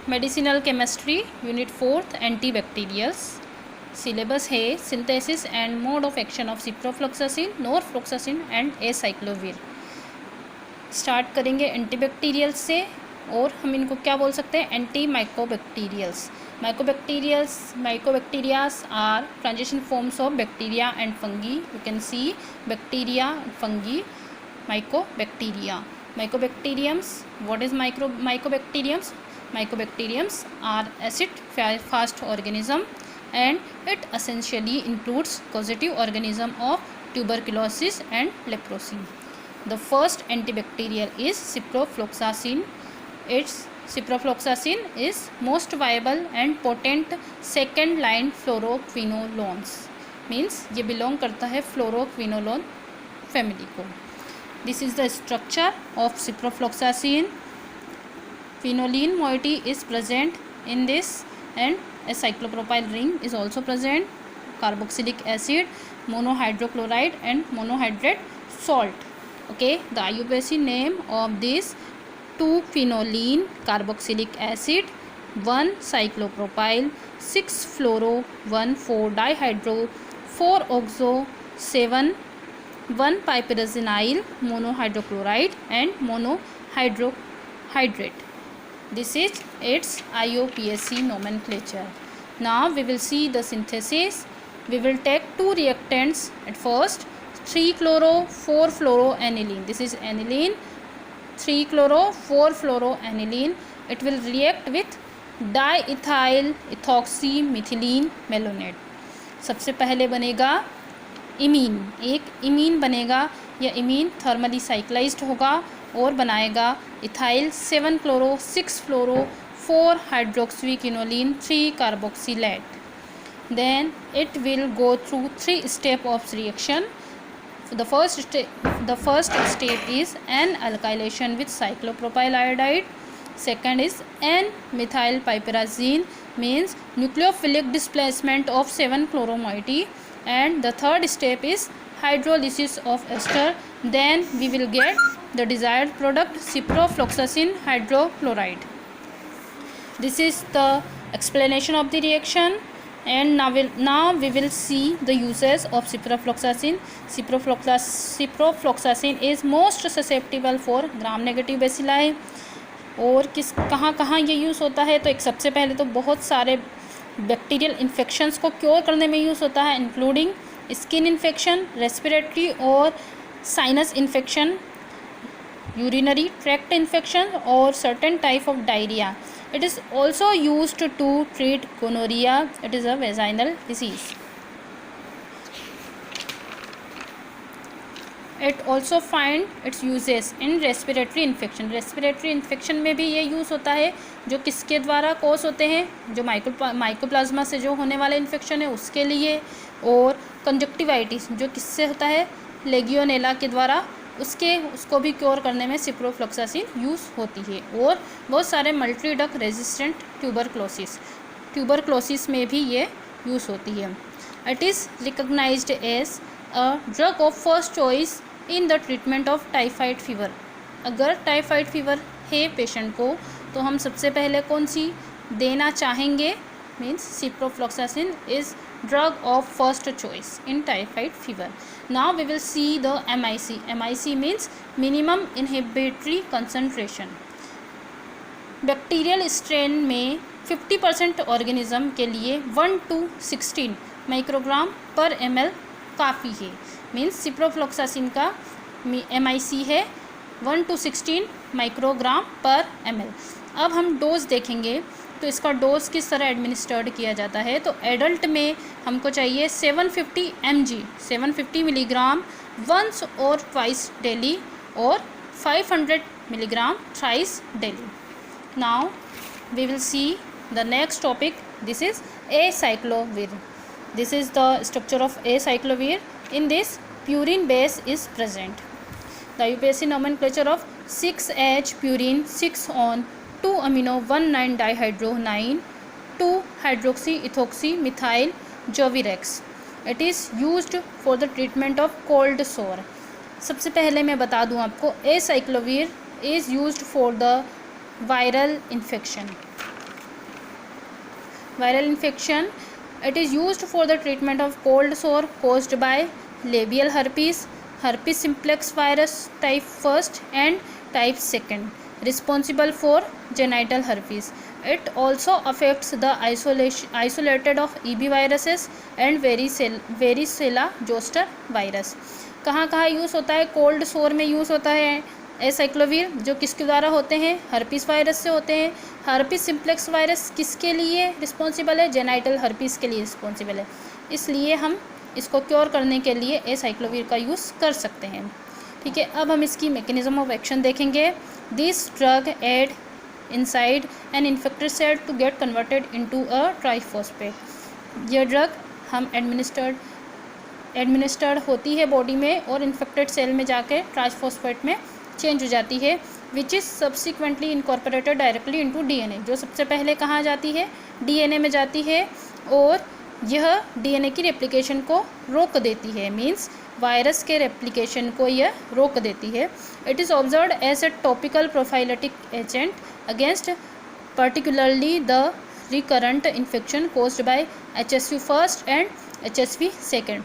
Medicinal chemistry unit 4 एंटीबैक्टीरियल्स। Syllabus है synthesis and mode of action of ciprofloxacin, norfloxacin and acyclovir. Start करेंगे एंटीबैक्टीरियल्स से, और हम इनको क्या बोल सकते हैं, anti mycobacterials. Mycobacterias are transition forms of bacteria and fungi. You can see bacteria, fungi, mycobacteria. Mycobacteriums, what is mycobacteriums? Mycobacteriums are acid fast organism and it essentially includes causative organism of tuberculosis and leprosy. The first antibacterial is ciprofloxacin. Ciprofloxacin is most viable and potent second line fluoroquinolones, means ये belong करता है fluoroquinolone family को. This is the structure of ciprofloxacin. Phenolene moiety is present in this, and a cyclopropyl ring is also present. Carboxylic acid, monohydrochloride and monohydrate salt. Okay, the IUPAC name of this 2-phenolene carboxylic acid, 1-cyclopropyl, 6-fluoro, 1,4-dihydro, 4-oxo, 1-piperazine monohydrochloride and monohydrate. This is its IUPAC nomenclature. Now we will see the synthesis. We will take two reactants at first. 3-chloro, 4-fluoroaniline. This is aniline. 3-chloro, 4-fluoroaniline. It will react with diethyl ethoxymethylene malonate. सबसे पहले बनेगा imine, एक imine बनेगा या imine thermally साइक्लाइज्ड होगा और बनाएगा ethyl 7-क्लोरो, 6-फ्लोरो, 4-हाइड्रोक्सीक्विनोलिन, 3-कार्बोक्सिलेट. Then it will go through 3 steps of reaction. The first step is N-alkylation with cyclopropyl iodide. Second is N-methylpiperazine, means nucleophilic displacement of 7-chloro moiety. And the third step is hydrolysis of ester. Then we will get the desired product, ciprofloxacin hydrochloride. This is the explanation of the reaction. And now we will see the uses of ciprofloxacin. Ciprofloxacin is most susceptible for gram negative bacilli. और कहाँ ये use होता है, तो एक सबसे पहले तो बहुत सारे बैक्टीरियल इन्फेक्शंस को क्योर करने में यूज़ होता है, इंक्लूडिंग स्किन इन्फेक्शन, रेस्पिरेटरी और sinus infection, urinary tract infection और certain type of diarrhoea. It is also used to treat gonorrhoea. It is a vaginal disease. It also find its uses in respiratory infection. Respiratory infection में भी ये use होता है, जो किसके द्वारा cause होते हैं, जो माइकोप्लाज्मा से जो होने वाला इन्फेक्शन है उसके लिए, और कंजक्टिवाइटिस जो किससे होता है, लेगियोनेला के द्वारा, उसको भी क्योर करने में सिप्रोफ्लोक्सासिन यूज़ होती है. और बहुत सारे मल्टीडक रेजिस्टेंट ट्यूबरक्लोसिस में भी ये यूज़ होती है. It is recognised as a drug of first choice in the treatment of typhoid fever. अगर टाइफाइड फीवर है पेशेंट को, तो हम सबसे पहले कौन सी देना चाहेंगे, means ciprofloxacin is drug of first choice in typhoid fever. Now we will see the MIC. MIC means minimum inhibitory concentration. Bacterial strain में 50% ऑर्गेनिज्म के लिए 1 to 16 माइक्रोग्राम पर ml काफ़ी है. मीन्स सिप्रोफ्लोक्सासिन का MIC है 1 to 16 माइक्रोग्राम पर ml. अब हम डोज देखेंगे, तो इसका डोज किस तरह एडमिनिस्टर्ड किया जाता है. तो एडल्ट में हमको चाहिए 750 mg, 750 मिलीग्राम वंस और ट्वाइस डेली, और 500 milligram thrice daily. Now we will see the next topic. This is acyclovir. This is the structure of acyclovir. In this, purine base is present. The IUPAC nomenclature of 6H purine, 6-on, 2-amino, 1,9-dihydro-9, 2-hydroxyethoxymethyl jovirex. It is used for the treatment of cold sore. सबसे पहले मैं बता दूं आपको, acyclovir is used for the viral infection. Viral infection, it is used for the treatment of cold sore caused by labial herpes, herpes simplex virus type 1 and type 2, responsible for genital herpes. It also affects the isolated of EB viruses and varicella zoster virus. कहाँ कहाँ use होता है? Cold सोर में use होता है aciclovir, जो किसके द्वारा होते हैं? हर्पीस वायरस से होते हैं। हर्पीस सिम्प्लेक्स वायरस किसके लिए रिस्पॉन्सिबल है? जेनाइटल हर्पीस के लिए रिस्पॉन्सिबल है, इसलिए हम इसको क्योर करने के लिए एसाइक्लोवीर का यूज़ कर सकते हैं। ठीक है, अब हम इसकी मैकेनिज्म ऑफ एक्शन देखेंगे। This drug add inside an infected cell to get converted into a triphosphate. यह ड्रग हम एडमिनिस्टर्ड होती है बॉडी में और इन्फेक्टेड सेल में जाके ट्राइफॉस्फेट में चेंज हो जाती है, which is subsequently incorporated directly into DNA. जो सबसे पहले कहाँ जाती है? डीएनए में जाती है और यह डीएनए की रेप्लिकेशन को रोक देती है, मींस वायरस के रेप्लिकेशन को यह रोक देती है। It is observed as a topical prophylactic agent against particularly the recurrent infection caused by HSV first and HSV second.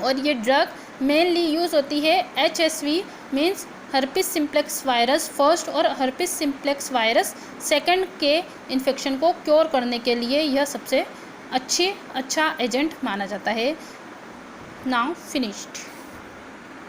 और ये ड्रग मेनली यूज़ होती है HSV means herpes simplex virus first और हर्पिस सिम्प्लेक्स वायरस सेकंड के infection को cure करने के लिए यह सबसे अच्छा एजेंट माना जाता है। Now finished.